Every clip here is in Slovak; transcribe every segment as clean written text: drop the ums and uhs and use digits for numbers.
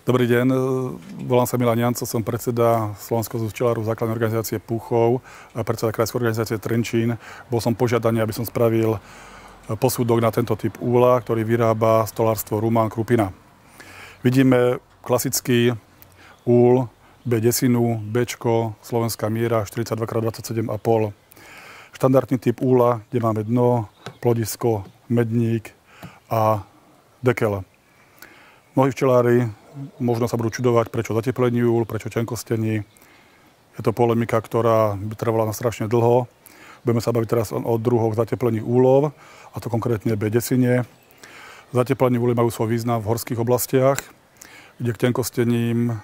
Dobrý deň, volám sa Milan Janco, som predseda Slovenského zväzu včelárov základnej organizácie Púchov a predseda krajskej organizácie Trenčín. Bol som požiadaný, aby som spravil posudok na tento typ úla, ktorý vyrába stolárstvo Rumán Krupina. Vidíme klasický úl B10, Bčko, slovenská miera 42x27,5. Štandardný typ úla, kde máme dno, plodisko, medník a dekel. Mnohí včelári možno sa budú čudovať, prečo zateplení úl, prečo tenkostení. Je to polemika, ktorá by trvala na strašne dlho. Budeme sa baviť teraz o druhoch zateplených úlov, a to konkrétne B10. Zateplení úly majú svoj význam v horských oblastiach, kde k tenkostením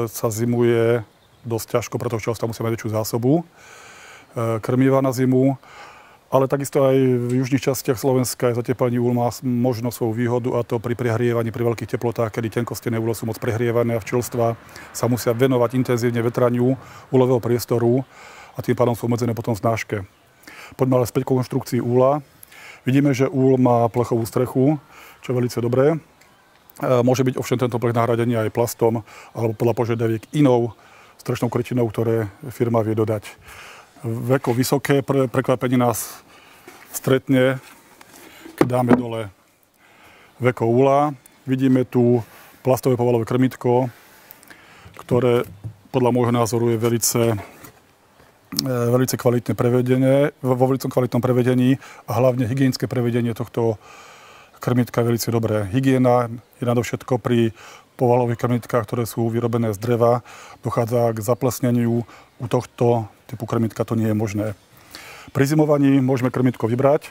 sa zimuje dosť ťažko, preto včelstva musia mať väčšiu zásobu krmiva na zimu. Ale takisto aj v južných častiach Slovenska zateplení úl má možno svoju výhodu, a to pri prehrievaní pri veľkých teplotách, kedy tenkostenné úle sú moc prehrievané a včelstva sa musia venovať intenzívne vetraniu úlového priestoru a tým pádom sú obmedzené potom v znáške. Poďme ale späť k konštrukcii úla. Vidíme, že úl má plechovú strechu, čo je veľmi dobré. Môže byť ovšem tento plech nahradený aj plastom alebo podľa požiadaviek inou strešnou krytinou, ktoré firma vie dodať. Veko vysoké, prekvapenie nás stretne, keď dáme dole veko úla. Vidíme tu plastové povalové krmitko, ktoré podľa môjho názoru je veľmi kvalitne prevedené, vo veľmi kvalitnom prevedení a hlavne hygienické prevedenie tohto krmitka je veľmi dobré. Hygiena je nadovšetko pri povalových krmitkách, ktoré sú vyrobené z dreva. Dochádza k zaplesneniu. U tohto typu krmitka to nie je možné. Pri zimovaní môžeme krmitko vybrať.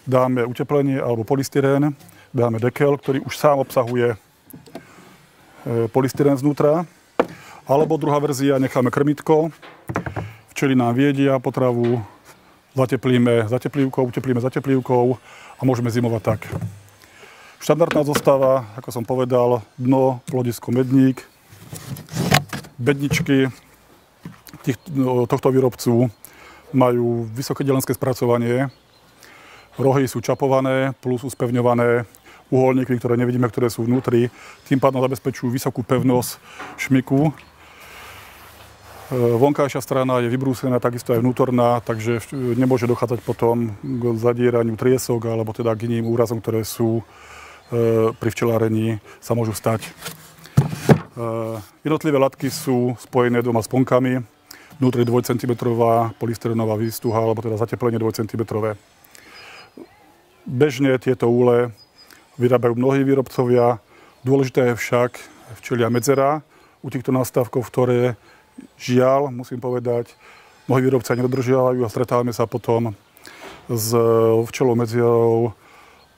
Dáme uteplenie alebo polystyrén. Dáme dekel, ktorý už sám obsahuje polystyrén znútra. Alebo druhá verzia, necháme krmitko. Včely nám viedia potravu, zateplíme zateplívkou, uteplíme zateplívkou a môžeme zimovať tak. Štandardná zostava, ako som povedal, dno, plodisko, medník, bedničky tohto výrobcu majú vysoké dielenské spracovanie, rohy sú čapované plus uspevňované, uholníky, ktoré nevidíme, ktoré sú vnútri, tým pádom zabezpečujú vysokú pevnosť šmiku. Vonkajšia strana je vybrúsená, takisto aj vnútorná, takže nemôže dochádzať potom k zadieraniu triesok alebo teda k iným úrazom, ktoré sú pri včelárení sa môžu stať. Jednotlivé latky sú spojené dvoma sponkami. Vnútri 2 cm polystyrenová výstuha, alebo teda zateplenie 2 cm. Bežne tieto úle vyrábajú mnohí výrobcovia. Dôležité je však včelia medzera u týchto nástavkov, ktoré žiaľ, musím povedať, mnohí výrobcovia nedodržiavajú a stretávame sa potom s včelou medzerou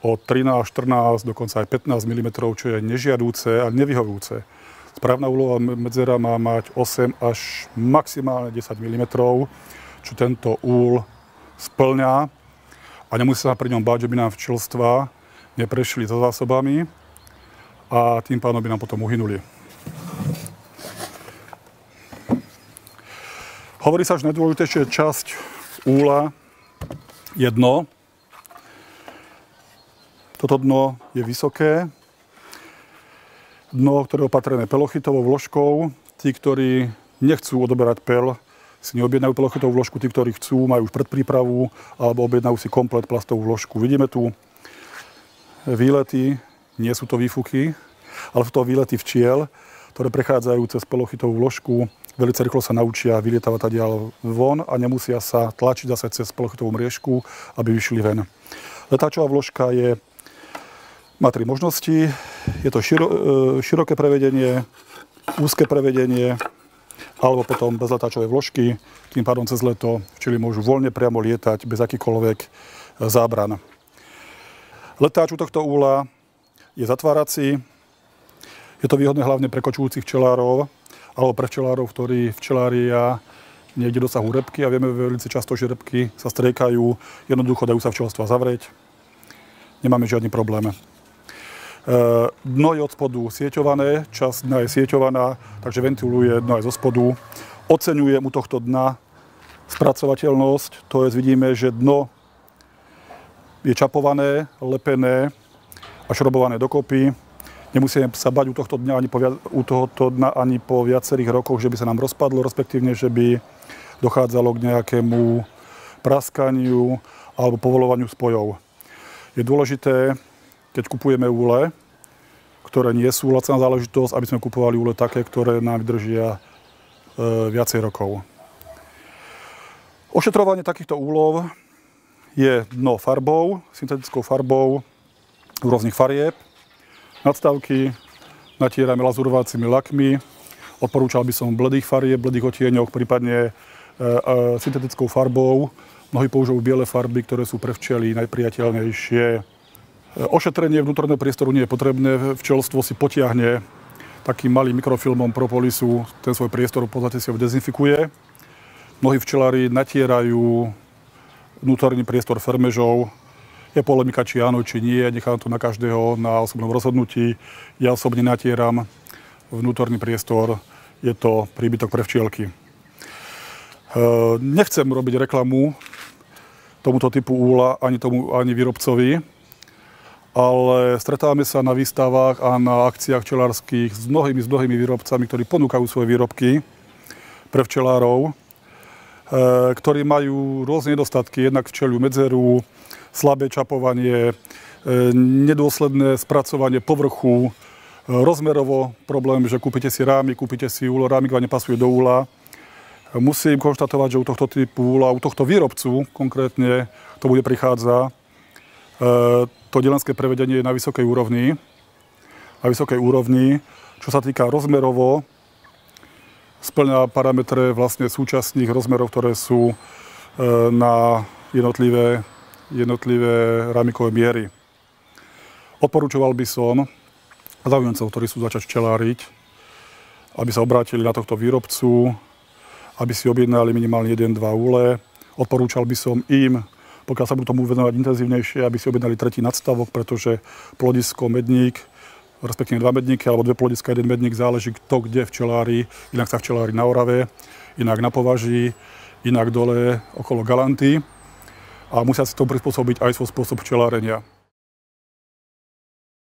od 13, 14, dokonca aj 15 mm, čo je nežiadúce a nevyhovujúce. Správna úlová medzera má mať 8 až maximálne 10 mm, čo tento úl splňa a nemusí sa pri ňom báť, že by nám včelstva neprešli za zásobami a tým pádom by nám potom uhynuli. Hovorí sa, že najdôležitejšia časť úla je dno. Toto dno je vysoké. Dno, ktoré je opatrené pelochytovou vložkou. Tí, ktorí nechcú odoberať pel, si neobjednajú pelochytovú vložku. Tí, ktorí chcú, majú už predprípravu alebo objednajú si komplet plastovú vložku. Vidíme tu výlety, nie sú to výfuky, ale sú to výlety včiel, ktoré prechádzajú cez pelochytovú vložku. Veľmi rýchlo sa naučia vylietávať tadiaľ von a nemusia sa tlačiť zase cez pelochytovú mriežku, aby vyšli ven. Letáčová vložka má 3 možnosti. Je to široké prevedenie, úzke prevedenie, alebo potom bez letáčovej vložky. Tým pádom cez leto včely môžu voľne priamo lietať bez akýkoľvek zábran. Letáč u tohto úla je zatvárací. Je to výhodné hlavne pre kočujúcich včelárov, alebo pre včelárov, ktorí včelária niekde dosahu repky a vieme veľmi často, že repky sa striekajú, jednoducho dajú sa včelstva zavrieť. Nemáme žiadny problém. Dno je od spodu sieťované, časť dna je sieťovaná, takže ventiluje dno aj zo spodu. Oceňujem u tohto dna spracovateľnosť, to je vidíme, že dno je čapované, lepené a šrobované dokopy. Nemusíme sa bať u tohoto dna ani po viacerých rokoch, že by sa nám rozpadlo, respektívne, že by dochádzalo k nejakému praskaniu alebo povoľovaniu spojov. Je dôležité, keď kupujeme úle, ktoré nie sú lacná záležitosť, aby sme kupovali úle také, ktoré nám vydržia viacej rokov. Ošetrovanie takýchto úlov je dno farbou, syntetickou farbou rôznych farieb. Nadstavky natierame lazurovacími lakmi. Odporúčal by som bledých farieb, bledých odtieňoch, prípadne syntetickou farbou. Mnohí používajú biele farby, ktoré sú pre včely najpriateľnejšie. Ošetrenie vnútorného priestoru nie je potrebné. Včelstvo si potiahne takým malým mikrofilmom propolisu ten svoj priestor, v podstate si ho dezinfikuje. Mnohí včelári natierajú vnútorný priestor fermežou. Je polemika, či áno, či nie, nechám to na každého, na osobnom rozhodnutí. Ja osobne natieram vnútorný priestor, je to príbytok pre včielky. Nechcem robiť reklamu tomuto typu úla ani výrobcovi, ale stretávame sa na výstavách a na akciách včelárskych s mnohými výrobcami, ktorí ponúkajú svoje výrobky pre včelárov, ktorí majú rôzne nedostatky, jednak včeliu medzeru, slabé čapovanie, nedôsledné spracovanie povrchu, rozmerovo problém, že kúpite si rámy, kúpite si úlo, rámik vám nepasuje do úla. Musím konštatovať, že u tohto typu úla, u tohto výrobcu konkrétne to bude prichádza. To dielenské prevedenie je na vysokej úrovni. Čo sa týka rozmerovo, spĺňa parametre vlastne súčasných rozmerov, ktoré sú na jednotlivé rámikové miery. Odporúčoval by som záujemcov, ktorí sú začať včeláriť, aby sa obrátili na tohto výrobcu, aby si objednali minimálne 1-2 úle. Odporúčal by som im, pokiaľ sa budú tomu venovať intenzívnejšie, aby si objednali tretí nadstavok, pretože plodisko, medník, respektíve 2 medníky alebo 2 plodiska, 1 medník, záleží kto kde včelári. Inak sa včelári na Orave, inak na Považí, inak dole okolo Galanty. A musia si to prispôsobiť aj svoj spôsob včelárenia.